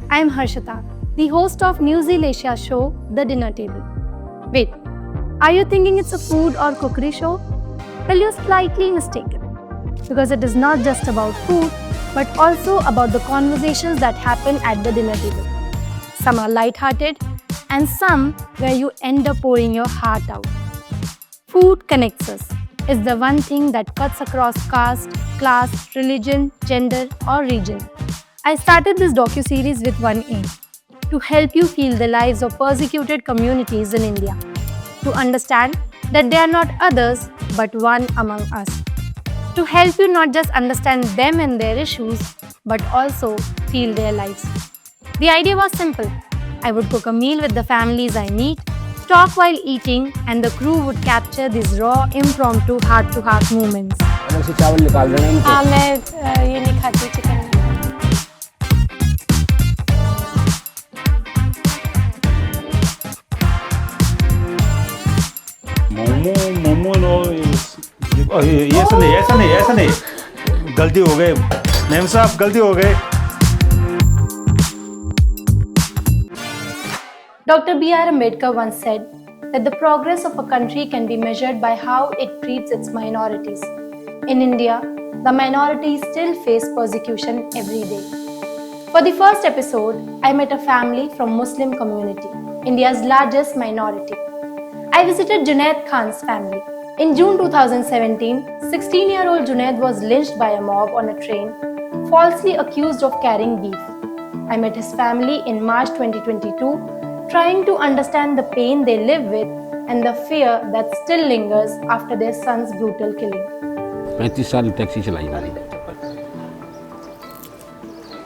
I am Harshita, the host of New Zealand Asia show The Dinner Table. Wait, are you thinking it's a food or cookery show? Well, you're slightly mistaken, because it is not just about food, but also about the conversations that happen at the dinner table. Some are light-hearted, and some where you end up pouring your heart out. Food connects us. It's the one thing that cuts across caste, class, religion, gender, or region. I started this docu-series with one aim: to help you feel the lives of persecuted communities in India, to understand that they are not others but one among us, to help you not just understand them and their issues, but also feel their lives. The idea was simple. I would cook a meal with the families I meet, talk while eating, and the crew would capture these raw, impromptu, heart-to-heart moments. अलग से चावल निकाल देना इनको। हाँ, मैं ये नहीं खाती चिकन। मोमो नो ऐसा नहीं गलती हो गई मैम साहब, गलती हो गई। Dr. B.R. Ambedkar once said that the progress of a country can be measured by how it treats its minorities. In India, the minorities still face persecution every day. For the first episode, I met a family from Muslim community, India's largest minority. I visited Junaid Khan's family. In June 2017, 16-year-old Junaid was lynched by a mob on a train, falsely accused of carrying beef. I met his family in March 2022, trying to understand the pain they live with and the fear that still lingers after their son's brutal killing. 35 साल taxi चलाई मैंने।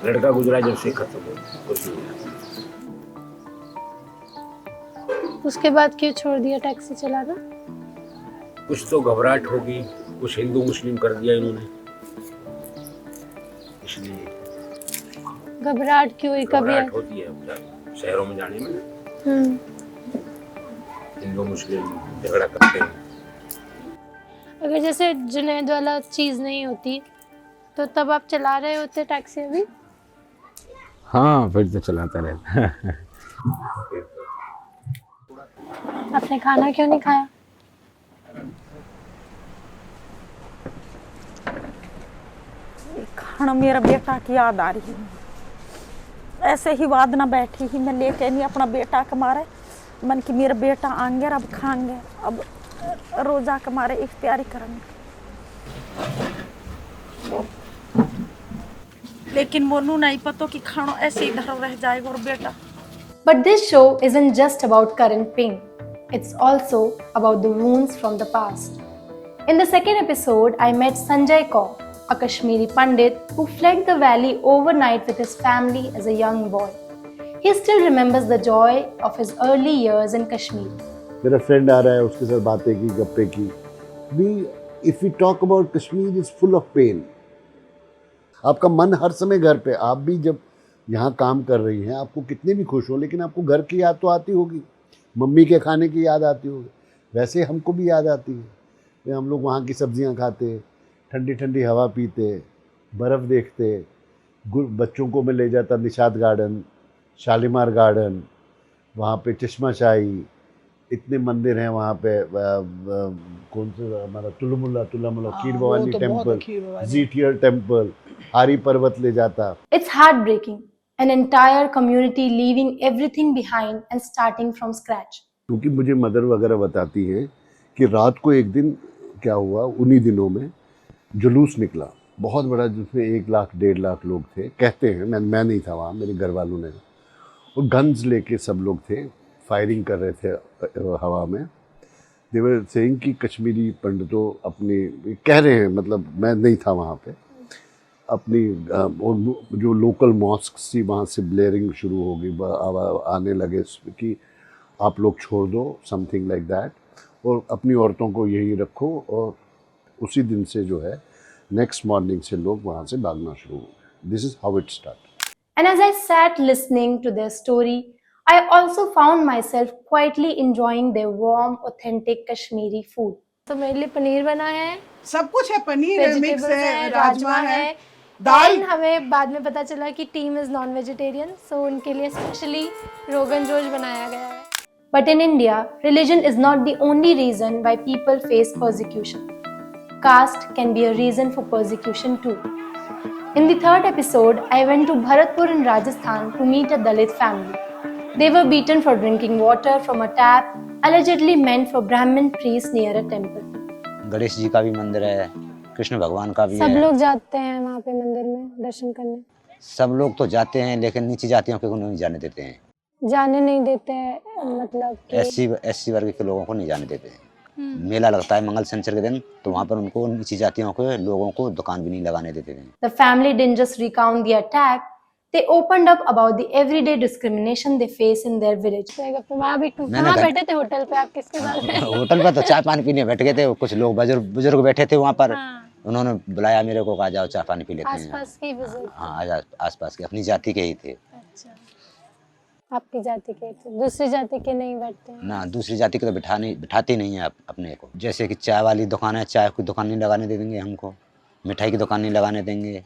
लड़का गुजरा जब से खत्म हो कुछ नहीं। उसके बाद क्यों छोड़ दिया टैक्सी चलाना? कुछ तो घबराहट होगी, कुछ हिंदू मुस्लिम कर दिया इन्होंने, इसलिए घबराहट क्यों हुई? कभी होती है शहरों में जाने में। हिंदू मुस्लिम झगड़ा करते हैं। अगर जैसे जुनैद वाला चीज नहीं होती तो तब आप चला रहे होते टैक्सी अभी? हाँ, फिर तो चलाता रहता। आपने खाना क्यों नहीं खाया? खाना मेरा बेटा की याद आ रही है। ऐसे ही वाद ना बैठी ही मैं लेके नहीं अपना बेटा के मारे मन की मेरा बेटा आएंगे अब खाएंगे, अब रोजा के मारे इफ्तारी करेंगे। लेकिन मोनू नहीं पता कि खाना ऐसे ही धरा रह जाएगा और बेटा। But this show isn't just about current pain. It's also about the wounds from the past. In the second episode, I met Sanjay Kaur, a Kashmiri Pandit who fled the valley overnight with his family as a young boy. He still remembers the joy of his early years in Kashmir. मेरा friend आ रहा है, उसके साथ बातें की, गप्पे की। If we talk about Kashmir, is full of pain. आपका मन हर समय घर पे, आप भी जब यहाँ काम कर रही हैं, आपको कितने भी खुश हो, लेकिन आपको घर की याद तो आती होगी, मम्मी के खाने की याद आती होगी। वैसे हमको भी याद आती है। हम लोग वहाँ की सब्जियाँ खाते, ठंडी ठंडी हवा पीते, बर्फ़ देखते। बच्चों को मैं ले जाता निशात गार्डन, शालीमार गार्डन, वहाँ पे चश्मा शाही, इतने मंदिर हैं वहाँ पे। कौन सा हमारा तुलमुल्ला खीर भवानी टेम्पल, जीटियर टेम्पल, आरी पर्वत ले जाता। It's heartbreaking. An entire community leaving everything behind and starting from scratch. क्योंकि मुझे मदर वगैरह बताती हैं कि रात को एक दिन क्या हुआ, उन्हीं दिनों में जुलूस निकला बहुत बड़ा, जिसमें 1 लाख 1.5 लाख लोग थे, कहते हैं। मैं नहीं था वहाँ, मेरे घर वालों ने। और गन्स लेके सब लोग थे, फायरिंग कर रहे थे हवा में। दे वर सेइंग कि कश्मीरी पंडितों अपनी, कह रहे हैं, मतलब मैं नहीं था वहाँ पे, अपनी और जो लोकल मॉस्क्स थी वहाँ से ब्लेयरिंग शुरू हो गई, आने लगे कि आप लोग छोड़ दो, समथिंग लाइक दैट, और अपनी औरतों को यही रखो। और उसी दिन से जो है नेक्स्ट मॉर्निंग से लोग वहाँ से भागना शुरू हो गए। This is how it start. And as I sat listening to their story, I also found myself quietly enjoying their warm, authentic Kashmiri food. तो मेरे लिए पनीर बना है, सब कुछ है, पनीर है, मिक्स है, राजमा है, दाल And हमें बाद में पता चला कि टीम इज नॉन वेजिटेरियन, सो उनके लिए स्पेशली रोगन जोश बनाया गया है. But in India, religion is not the only reason why people face persecution. Caste can be a reason for persecution too. In the third episode, I went to Bharatpur in Rajasthan to meet a Dalit family. They were beaten for drinking water from a tap, allegedly meant for Brahmin priests near a temple. Ganesh ji का भी मंदिर है, कृष्ण भगवान का भी सब है। लोग जाते हैं वहाँ पे मंदिर में दर्शन करने? सब लोग तो जाते हैं, लेकिन नीची जातियों को नहीं जाने देते हैं। जाने नहीं देते हैं, मतलब कि एससी वर्ग के लोगों को नहीं जाने देते हैं। मेला लगता है मंगल शनिचर के दिन, तो वहाँ पर उनको नीची जातियों के लोगों को दुकान भी नहीं लगाने देते थे। The family didn't just recount the attack, they opened up about the everyday discrimination they face in their village. वहाँ बैठे थे होटल पे आप किसके साथ? होटल पर तो चाय पानी पीने बैठ गए थे, कुछ लोग बुजुर्ग बैठे थे वहाँ पर। उन्होंने बुलाया मेरे को, आ जाओ चाय पानी पी लेते हैं। आसपास के बुजुर्ग? हाँ, आसपास के, अपनी जाति के ही थे। अच्छा, आपकी जाति के थे, दूसरी जाति के नहीं बैठते हैं? ना, दूसरी जाति को तो बिठाते नहीं है अपने को। जैसे कि चाय वाली दुकान है, चाय की दुकान नहीं लगाने देंगे हमको, मिठाई की दुकान नहीं लगाने देंगे,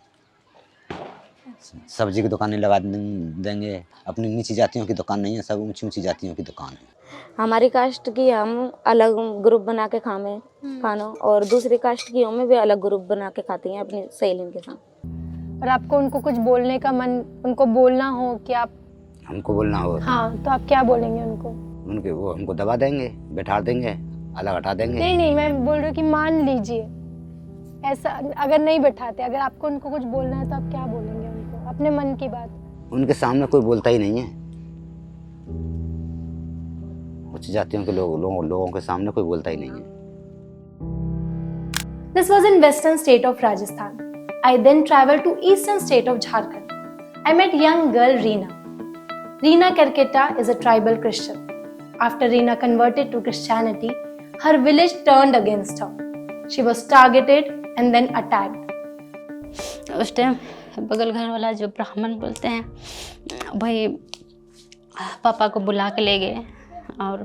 सब्जी की दुकान नहीं लगा देंगे। अपनी नीची जातियों की दुकान नहीं है, सब ऊंची ऊंची जातियों की दुकान है। हमारी कास्ट की हम अलग ग्रुप बना के खाना, और दूसरी कास्ट की हमें भी अलग ग्रुप बना के खाती हैं अपनी सहेलियों के साथ। और आपको उनको कुछ बोलने का मन, उनको बोलना हो कि आप, हमको बोलना हो, हाँ, तो आप क्या बोलेंगे उनको? उनके वो हमको दबा देंगे, बैठा देंगे, अलग हटा देंगे। नहीं, मैं बोल रही हूँ कि मान लीजिए ऐसा अगर नहीं बैठाते, अगर आपको उनको कुछ बोलना है तो आप क्या बोलेंगे उनको, अपने मन की बात? उनके सामने कोई बोलता ही नहीं है, उच्च जातियों के लोगों के सामने कोई बोलता ही नहीं है। This was in western state of Rajasthan. I then traveled to eastern state of Jharkhand. I met young girl Reena. Reena Kerketa is a tribal Christian. After Reena converted to Christianity, her village turned against her. She was targeted and then attacked. उस time बगल घर वाला जो ब्राह्मण बोलते हैं, वही पापा को बुला के ले गए और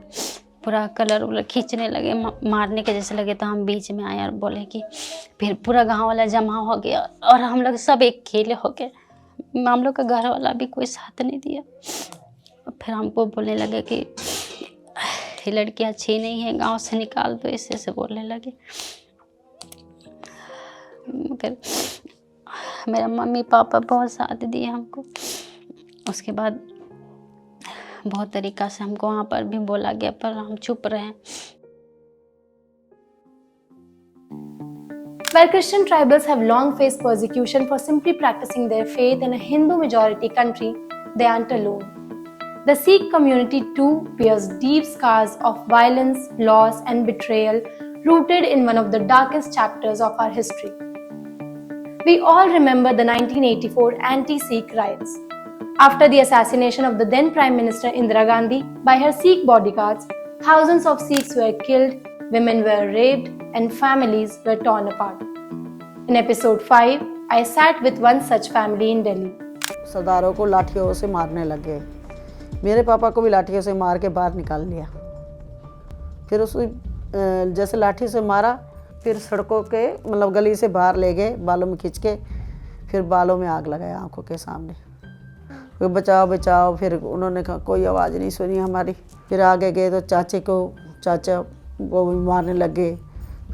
पूरा कलर उलर खींचने लगे, मारने के जैसे लगे। तो हम बीच में आए और बोले कि फिर पूरा गांव वाला जमा हो गया और हम लोग सब एक खेले हो गए। हम लोग का घर वाला भी कोई साथ नहीं दिया। फिर हमको बोलने लगे कि ये लड़की अच्छी नहीं है, गांव से निकाल दो, ऐसे बोलने लगे। मगर मेरा मम्मी पापा बहुत साथ दिए हमको। उसके बाद बहुत तरीक़ा से हमको वहाँ पर भी बोला गया, पर हम चुप रहे। While Christian tribals have long faced persecution for simply practicing their faith in a Hindu majority country, they aren't alone. The Sikh community too bears deep scars of violence, loss, and betrayal rooted in one of the darkest chapters of our history. We all remember the 1984 anti-Sikh riots. After the assassination of the then Prime Minister Indira Gandhi by her Sikh bodyguards, thousands of Sikhs were killed, women were raped, and families were torn apart. In episode 5, I sat with one such family in Delhi. सरदारों को लाठियों से मारने लगे। मेरे पापा को भी लाठियों से मार के बाहर निकाल लिया। फिर उस जैसे लाठी से मारा, फिर सड़कों के मतलब गली से बाहर ले गए, बालों में खींच के, फिर बालों में आग लगाया आंखों के सामने। फिर बचाओ बचाओ, फिर उन्होंने कहा, कोई आवाज़ नहीं सुनी हमारी। फिर आगे गए तो चाचा को भी मारने लगे।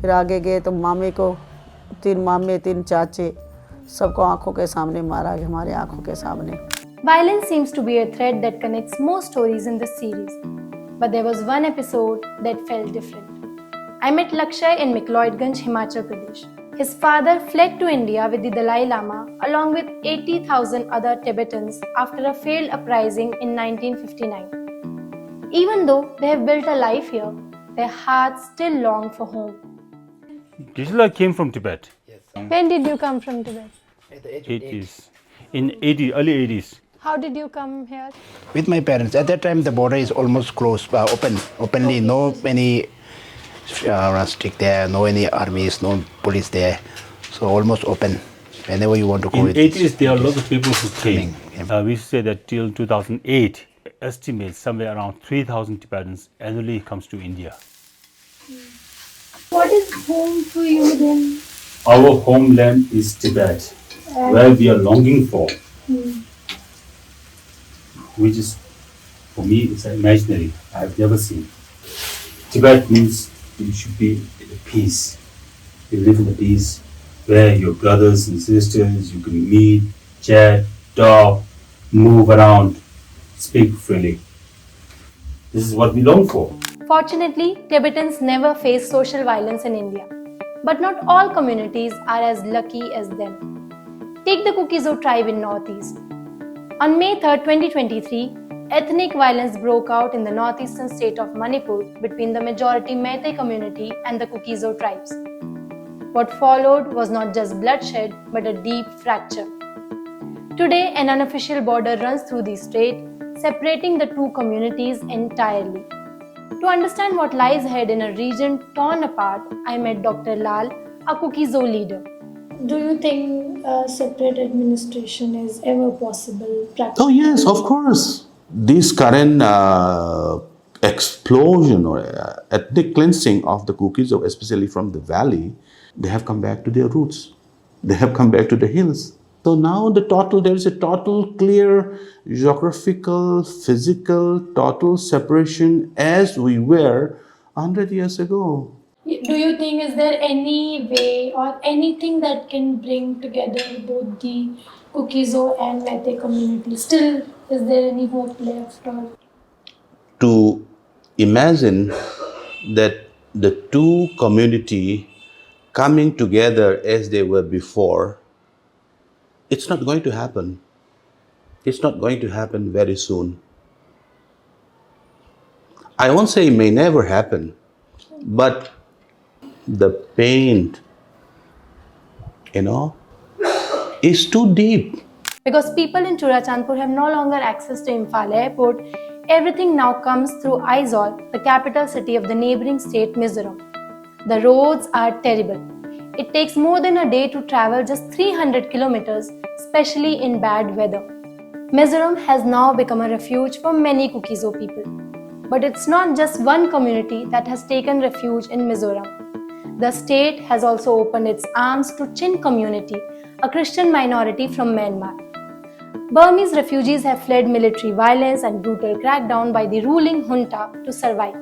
फिर आगे गए तो मामे को, 3 मामे 3 चाचे, सबको आंखों के सामने मारा, हमारे आंखों के सामने। Violence seems to be a thread that connects most stories in this series. But there was one episode that felt different. I met Lakshay in McLeodganj, Himachal Pradesh. His father fled to India with the Dalai Lama along with 80,000 other Tibetans after a failed uprising in 1959. Even though they have built a life here, their hearts still long for home. Gisela came from Tibet. When did you come from Tibet? At the age of 80s. In early 80s. How did you come here? With my parents. At that time, the border is almost closed, openly. No any stick there, no any armies, no police there. So almost open. Whenever you want to go. In 80s, there are lots of people who came. Yeah. We say that till 2008, estimates somewhere around 3,000 Tibetans annually comes to India. What is home to you then? Our homeland is Tibet. where we are longing for, which is, for me, it's imaginary. I have never seen. Tibet means you should be at peace. You live in the peace where your brothers and sisters, you can meet, chat, talk, move around, speak freely. This is what we long for. Fortunately, Tibetans never face social violence in India. But not all communities are as lucky as them. Take the Kuki-Zo tribe in Northeast. On May 3, 2023, ethnic violence broke out in the northeastern state of Manipur between the majority Meitei community and the Kuki-Zo tribes. What followed was not just bloodshed, but a deep fracture. Today, an unofficial border runs through the state, separating the two communities entirely. To understand what lies ahead in a region torn apart, I met Dr. Lal, a Kuki-Zo leader. Do you think separate administration is ever possible? Oh yes, of course. This current explosion or ethnic cleansing of the Kuki-Zo, especially from the valley, they have come back to their roots. They have come back to the hills. So now there is a total clear geographical, physical, total separation as we were 100 years ago. Do you think is there any way or anything that can bring together both the Kuki-Zo and Meitei community? Still, is there any hope left? Or? To imagine that the two community coming together as they were before, it's not going to happen. It's not going to happen very soon. I won't say it may never happen, but the pain, is too deep. Because people in Churachandpur have no longer access to Imphal Airport, everything now comes through Aizawl, the capital city of the neighbouring state Mizoram. The roads are terrible. It takes more than a day to travel just 300 kilometers, especially in bad weather. Mizoram has now become a refuge for many Kuki-Zo people. But it's not just one community that has taken refuge in Mizoram. The state has also opened its arms to Chin community, a Christian minority from Myanmar. Burmese refugees have fled military violence and brutal crackdown by the ruling junta to survive.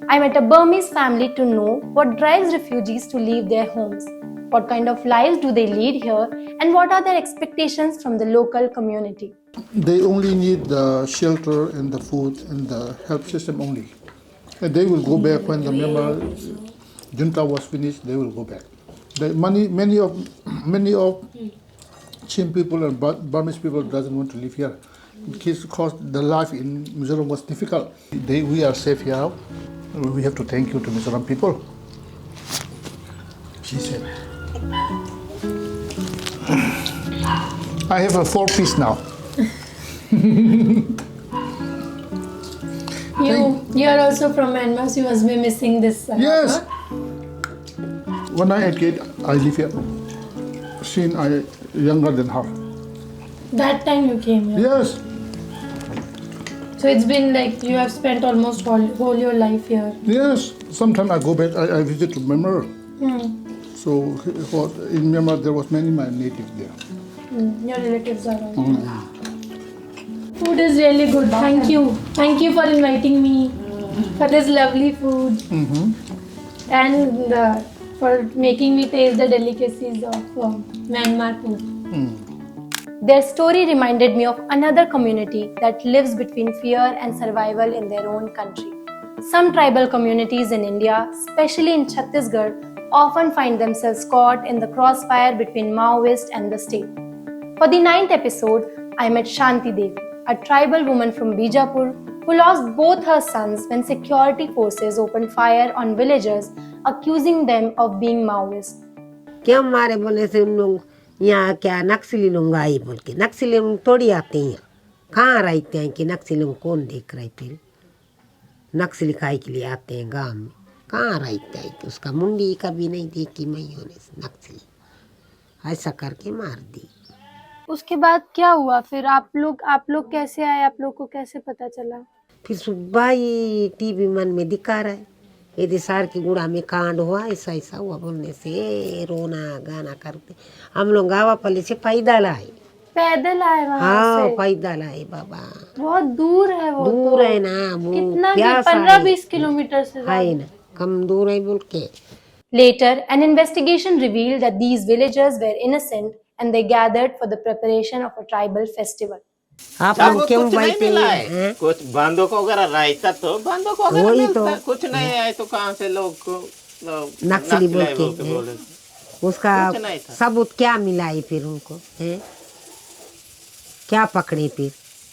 I met a Burmese family to know what drives refugees to leave their homes, what kind of lives do they lead here, and what are their expectations from the local community. They only need the shelter and the food and the health system only. And they will go back when the Myanmar junta was finished, they will go back. Many of Chin people and Burmese people doesn't want to live here because the life in Mizoram was difficult. We are safe here. We have to thank you to Mizoram people. She said. I have a 4-piece now. You are also from Myanmar, so you must be missing this. Yes. When I had kid, I live here. Since I younger than her. That time you came here? Yes. So it's been like you have spent almost whole your life here. Yes. Sometimes I go back, I visit Myanmar. So in Myanmar there was many my natives there. Your relatives are also. Food is really good. Thank you. Thank you for inviting me for this lovely food. And for making me taste the delicacies of Myanmar food. Their story reminded me of another community that lives between fear and survival in their own country. Some tribal communities in India, especially in Chhattisgarh, often find themselves caught in the crossfire between Maoists and the state. For the 9th episode, I met Shanti Devi, a tribal woman from Bijapur who lost both her sons when security forces opened fire on villagers, accusing them of being Maoist. क्या मारे बोले से उन लोग यहाँ क्या नक्सली लोग आए बोल के नक्सली लोग थोड़ी आते हैं कहाँ रहते हैं कि नक्सली लोग कौन देख रहे थे नक्सली खाए के लिए आते हैं गांव में कहाँ रहता है कि उसका मुंडी कभी नहीं देखी मैंने नक्सली ऐसा करके मार दी। उसके बाद क्या हुआ फिर आप लोग कैसे आए आप लोग को कैसे पता चला? फिर सुबह ही टीवी मन में दिखा रहा है यदि सार की गुड़ा में कांड हुआ ऐसा ऐसा हुआ बोलने से रोना गाना करते। हम लोग गावापल्ली से पैदल आए। पैदल आए वहाँ हाँ से? पैदल आए बाबा। बहुत दूर है वो। दूर तो है ना वो। कितना? प्यास 15-20 किलोमीटर से है ना, कम दूर है बोल के। Later, an investigation revealed that these villagers were innocent and they gathered for the preparation of a tribal festival. आप सब लोग क्यों कुछ नहीं बैठे मिला हैं? है, कुछ बंदूक वगैरह रहता तो बंदूक वगैरह वही मिलता, तो। कुछ नहीं है तो कहाँ से लोग को नक्सली बोल बोल के बोले। उसका कुछ नहीं था। सबूत क्या मिला है फिर उनको है? क्या पकड़े फिर?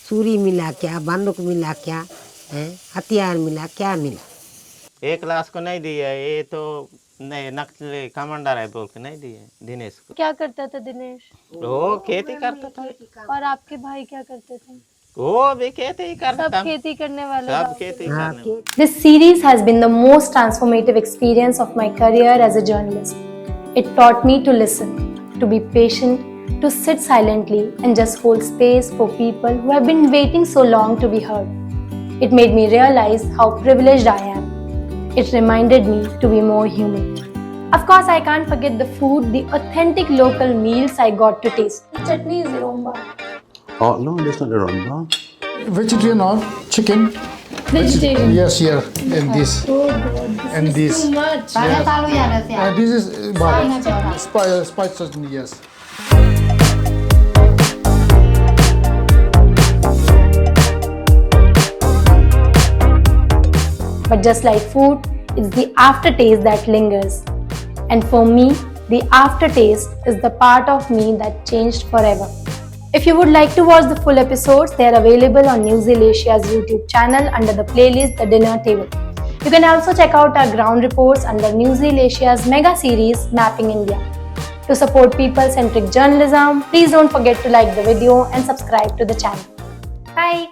सूरी मिला क्या, बंदूक मिला क्या है, हथियार मिला क्या मिला? 1 लाख को नहीं दिया, ये तो नहीं नक्सली कमांडर है बोल के नहीं दिए दिनेश को। क्या करता था दिनेश? वो खेती करता था। और आपके भाई क्या करते थे? वो भी खेती ही करता सब था। खेती करने वाले। सब खेती करने वाले। This series has been the most transformative experience of my career as a journalist. It taught me to listen, to be patient, to sit silently and just hold space for people who have been waiting so long to be heard. It made me realize how privileged I am. It reminded me to be more human. Of course, I can't forget the food, the authentic local meals I got to taste. The chutney is romba. Oh, no, that's not a rumba. Vegetarian or chicken? Vegetarian. Yes, here and this. Oh God, this And is this. too much. And this is spice chutney, yes. But just like food, it's the aftertaste that lingers. And for me, the aftertaste is the part of me that changed forever. If you would like to watch the full episodes, they are available on New Zeal Asia's YouTube channel under the playlist The Dinner Table. You can also check out our ground reports under New Zeal Asia's mega series Mapping India. To support people-centric journalism, please don't forget to like the video and subscribe to the channel. Bye!